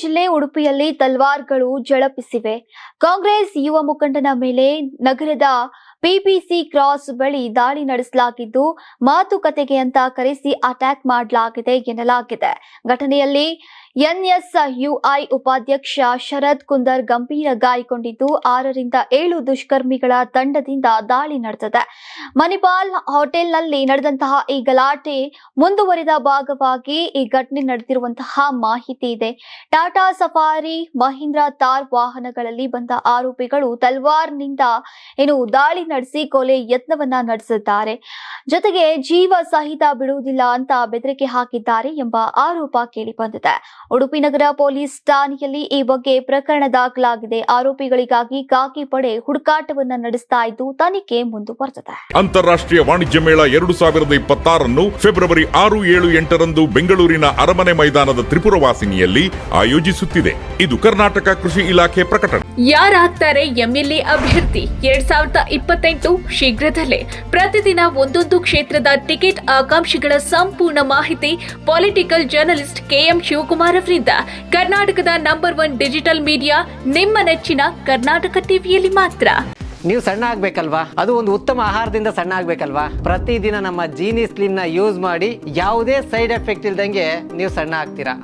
ಜಿಲ್ಲೆ ಉಡುಪಿಯಲ್ಲಿ ತಲ್ವಾರ್ಗಳು ಝಳಪಿಸಿವೆ. ಕಾಂಗ್ರೆಸ್ ಯುವ ಮುಖಂಡನ ಮೇಲೆ ನಗರದ ಪಿಪಿಸಿ ಕ್ರಾಸ್ ಬಳಿ ದಾಳಿ ನಡೆಸಲಾಗಿದ್ದು, ಮಾತುಕತೆಗೆ ಅಂತ ಕರೆಸಿ ಅಟ್ಯಾಕ್ ಮಾಡಲಾಗಿದೆ ಎನ್ನಲಾಗಿದೆ. ಘಟನೆಯಲ್ಲಿ ಎನ್ಎಸ್ಯುಐ ಉಪಾಧ್ಯಕ್ಷ ಶರದ್ ಕುಂದರ್ ಗಂಭೀರ ಗಾಯಗೊಂಡಿದ್ದು, 6 ದುಷ್ಕರ್ಮಿಗಳ ತಂಡದಿಂದ ದಾಳಿ ನಡೆದಿದೆ. ಮಣಿಪಾಲ್ ಹೋಟೆಲ್ನಲ್ಲಿ ನಡೆದಂತಹ ಈ ಗಲಾಟೆ ಮುಂದುವರಿದ ಭಾಗವಾಗಿ ಈ ಘಟನೆ ನಡೆದಿರುವಂತಹ ಮಾಹಿತಿ ಇದೆ. ಟಾಟಾ ಸಫಾರಿ, ಮಹೀಂದ್ರ ಥಾರ್ ವಾಹನಗಳಲ್ಲಿ ಬಂದ ಆರೋಪಿಗಳು ತಲ್ವಾರ್ನಿಂದ ದಾಳಿ ನಡೆಸಿ ಕೊಲೆ ಯತ್ನವನ್ನ ನಡೆಸಿದ್ದಾರೆ. ಜೊತೆಗೆ ಜೀವ ಸಹಿತ ಬಿಡುವುದಿಲ್ಲ ಅಂತ ಬೆದರಿಕೆ ಹಾಕಿದ್ದಾರೆ ಎಂಬ ಆರೋಪ ಕೇಳಿಬಂದಿದೆ. ಉಡುಪಿ ನಗರ ಪೊಲೀಸ್ ಠಾಣೆಯಲ್ಲಿ ಈ ಬಗ್ಗೆ ಪ್ರಕರಣ ದಾಖಲಾಗಿದೆ. ಆರೋಪಿಗಳಿಗಾಗಿ ಖಾಕಿ ಪಡೆ ಹುಡುಕಾಟವನ್ನ ನಡೆಸ್ತಾ ಇದ್ದು, ತನಿಖೆ ಮುಂದುವರೆದಿದೆ. ಅಂತಾರಾಷ್ಟ್ರೀಯ ವಾಣಿಜ್ಯ ಮೇಳ 2026 ಫೆಬ್ರವರಿ 6, 7, 8ರಂದು ಬೆಂಗಳೂರಿನ ಅರಮನೆ ಮೈದಾನದ ತ್ರಿಪುರವಾಸಿನಿಯಲ್ಲಿ ಆಯೋಜಿಸುತ್ತಿದೆ. ಇದು ಕರ್ನಾಟಕ ಕೃಷಿ ಇಲಾಖೆ ಪ್ರಕಟಣೆ. ಯಾರಾಗ್ತಾರೆ ಎಂಎಲ್ಎ ಅಭ್ಯರ್ಥಿ 2028 ಶೀಘ್ರದಲ್ಲೇ. ಪ್ರತಿದಿನ ಒಂದೊಂದು ಕ್ಷೇತ್ರದ ಟಿಕೆಟ್ ಆಕಾಂಕ್ಷಿಗಳ ಸಂಪೂರ್ಣ ಮಾಹಿತಿ ಪೊಲಿಟಿಕಲ್ ಜರ್ನಲಿಸ್ಟ್ ಕೆಎಂ ಶಿವಕುಮಾರ್ ಅವರಿಂದ. ಕರ್ನಾಟಕದ ನಂಬರ್ 1 ಡಿಜಿಟಲ್ ಮೀಡಿಯಾ ನಿಮ್ಮ ನೆಚ್ಚಿನ ಕರ್ನಾಟಕ ಟಿವಿಯಲ್ಲಿ ಮಾತ್ರ. ನೀವು ಸಣ್ಣ ಆಗ್ಬೇಕಲ್ವಾ? ಅದು ಒಂದು ಉತ್ತಮ ಆಹಾರದಿಂದ ಸಣ್ಣ ಆಗ್ಬೇಕಲ್ವಾ? ಪ್ರತಿದಿನ ನಮ್ಮ ಜೀನಿ ಸ್ಲಿಮ್ ನ ಯೂಸ್ ಮಾಡಿ ಯಾವುದೇ ಸೈಡ್ ಎಫೆಕ್ಟ್ ಇಲ್ದಂಗೆ ನೀವು ಸಣ್ಣ ಆಗ್ತೀರಾ.